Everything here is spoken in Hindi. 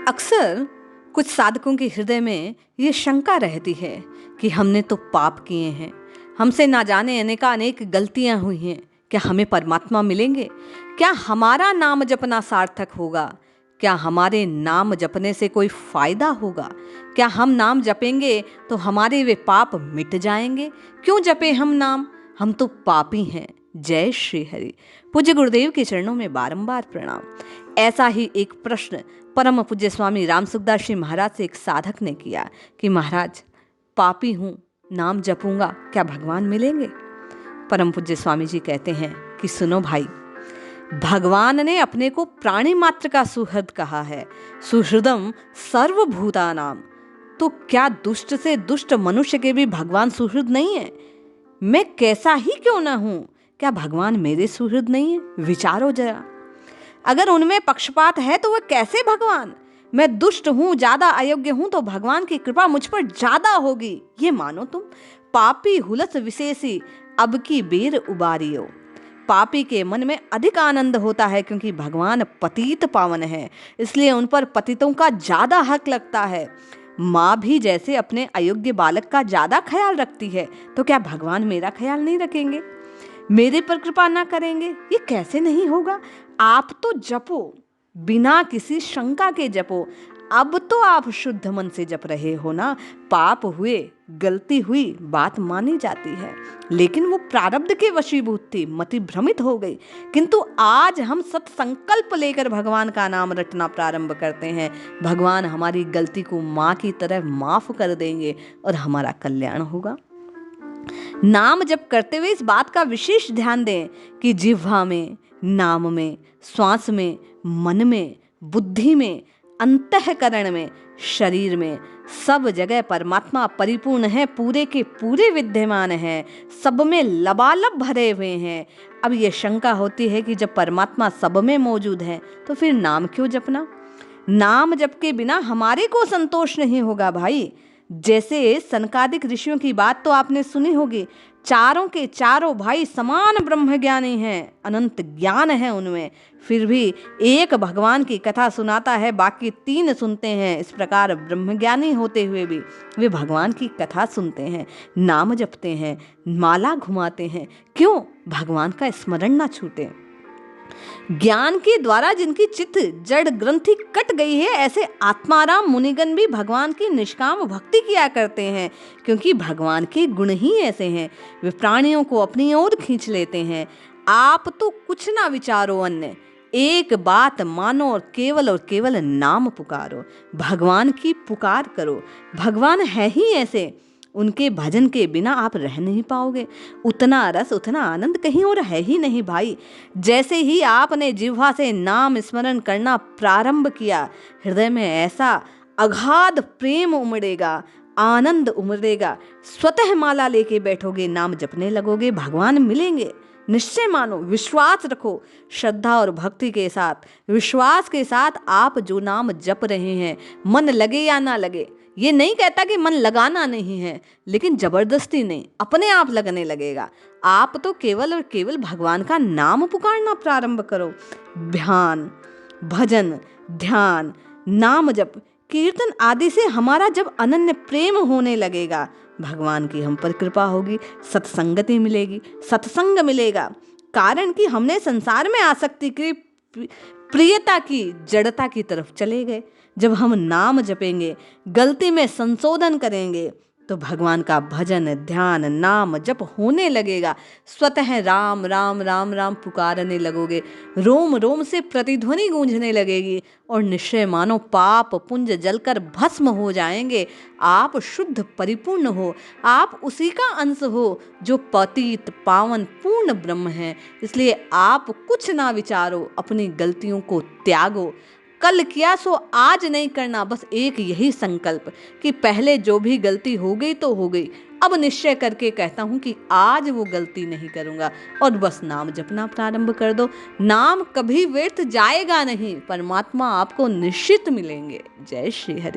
अक्सर कुछ साधकों के हृदय में ये शंका रहती है कि हमने तो पाप किए हैं, हमसे ना जाने अनेक गलतियां हुई हैं। क्या हमें परमात्मा मिलेंगे? क्या हमारा नाम जपना सार्थक होगा? क्या हमारे नाम जपने से कोई फायदा होगा? क्या हम नाम जपेंगे तो हमारे वे पाप मिट जाएंगे? क्यों जपे हम नाम? हम तो पापी हैं। जय श्री हरि। पूज्य गुरुदेव के चरणों में बारंबार प्रणाम। ऐसा ही एक प्रश्न परम पूज्य स्वामी राम सुखदास जी महाराज से एक साधक ने किया कि महाराज, पापी हूं, नाम जपूंगा, क्या भगवान मिलेंगे? परम पूज्य स्वामी जी कहते हैं कि सुनो भाई, भगवान ने अपने को प्राणी मात्र का सुहृद कहा है, सुहृदम सर्वभूतानाम। तो क्या दुष्ट से दुष्ट मनुष्य के भी भगवान सुहृद नहीं है? मैं कैसा ही क्यों ना हूं, क्या भगवान मेरे सुहृद नहीं है? विचारो जरा। अगर उनमें पक्षपात है तो वह कैसे भगवान? मैं दुष्ट हूं, ज्यादा अयोग्य हूं, तो भगवान की कृपा मुझ पर ज्यादा होगी, ये मानो तुम। पापी हुलस विशेषी अब की बेर उबारियो। पापी के मन में अधिक आनंद होता है क्योंकि भगवान पतित पावन है, इसलिए उन पर पतितों का ज्यादा हक लगता है। माँ भी जैसे अपने अयोग्य बालक का ज्यादा ख्याल रखती है, तो क्या भगवान मेरा ख्याल नहीं रखेंगे? मेरे पर कृपा ना करेंगे? ये कैसे नहीं होगा। आप तो जपो, बिना किसी शंका के जपो। अब तो आप शुद्ध मन से जप रहे हो ना। पाप हुए, गलती हुई, बात मानी जाती है, लेकिन वो प्रारब्ध के वशीभूत थी, मति भ्रमित हो गई। किंतु आज हम सत्संकल्प लेकर भगवान का नाम रटना प्रारंभ करते हैं। भगवान हमारी गलती को माँ की तरह माफ कर देंगे और हमारा कल्याण होगा। नाम जप करते हुए इस बात का विशेष ध्यान दें कि जिह्वा में, नाम में, श्वास में, मन में, बुद्धि में, अंतःकरण में, शरीर में, सब जगह परमात्मा परिपूर्ण है, पूरे के पूरे विद्यमान है, सब में लबालब भरे हुए हैं। अब ये शंका होती है कि जब परमात्मा सब में मौजूद है तो फिर नाम क्यों जपना? नाम जप के बिना हमारे को संतोष नहीं होगा भाई। जैसे सनकादिक ऋषियों की बात तो आपने सुनी होगी, चारों के चारों भाई समान ब्रह्मज्ञानी हैं, अनंत ज्ञान है उनमें, फिर भी एक भगवान की कथा सुनाता है, बाकी तीन सुनते हैं। इस प्रकार ब्रह्मज्ञानी होते हुए भी वे भगवान की कथा सुनते हैं, नाम जपते हैं, माला घुमाते हैं। क्यों? भगवान का स्मरण ना छूटे। ज्ञान के द्वारा जिनकी चित्त जड़ ग्रंथि कट गई है, ऐसे आत्माराम मुनिगण भी भगवान की निष्काम भक्ति किया करते हैं, क्योंकि भगवान के गुण ही ऐसे हैं, वे प्राणियों को अपनी ओर खींच लेते हैं। आप तो कुछ ना विचारो अन्य, एक बात मानो और केवल नाम पुकारो, भगवान की पुकार करो। भगवान है ही ऐसे, उनके भजन के बिना आप रह नहीं पाओगे। उतना रस, उतना आनंद कहीं और है ही नहीं भाई। जैसे ही आपने जिह्वा से नाम स्मरण करना प्रारंभ किया, हृदय में ऐसा अगाध प्रेम उमड़ेगा, आनंद उमड़ेगा, स्वतः माला लेके बैठोगे, नाम जपने लगोगे, भगवान मिलेंगे। निश्चय मानो, विश्वास रखो, श्रद्धा और भक्ति के साथ, विश्वास के साथ आप जो नाम जप रहे हैं, मन लगे या ना लगे, ये नहीं कहता कि मन लगाना नहीं है, लेकिन जबरदस्ती नहीं, अपने आप लगने लगेगा। आप तो केवल और केवल भगवान का नाम पुकारना प्रारंभ करो। ध्यान, भजन, ध्यान, नाम जप, कीर्तन आदि से हमारा जब अनन्य प्रेम होने लगेगा, भगवान की हम पर कृपा होगी, सत्संगति मिलेगी, सत्संग मिलेगा। कारण कि हमने संसार में आसक्ति की, प्रियता की, जड़ता की तरफ चले गए। जब हम नाम जपेंगे, गलती में संशोधन करेंगे, तो भगवान का भजन, ध्यान, नाम जप होने लगेगा। स्वतः राम राम राम राम पुकारने लगोगे, रोम रोम से प्रतिध्वनि गूंजने लगेगी और निश्चय मानो पाप पुंज जलकर भस्म हो जाएंगे। आप शुद्ध परिपूर्ण हो, आप उसी का अंश हो जो पतित पावन पूर्ण ब्रह्म है। इसलिए आप कुछ ना विचारो, अपनी गलतियों को त्यागो। कल किया सो आज नहीं करना, बस एक यही संकल्प कि पहले जो भी गलती हो गई तो हो गई, अब निश्चय करके कहता हूं कि आज वो गलती नहीं करूंगा, और बस नाम जपना प्रारंभ कर दो। नाम कभी व्यर्थ जाएगा नहीं, परमात्मा आपको निश्चित मिलेंगे। जय श्री हरि।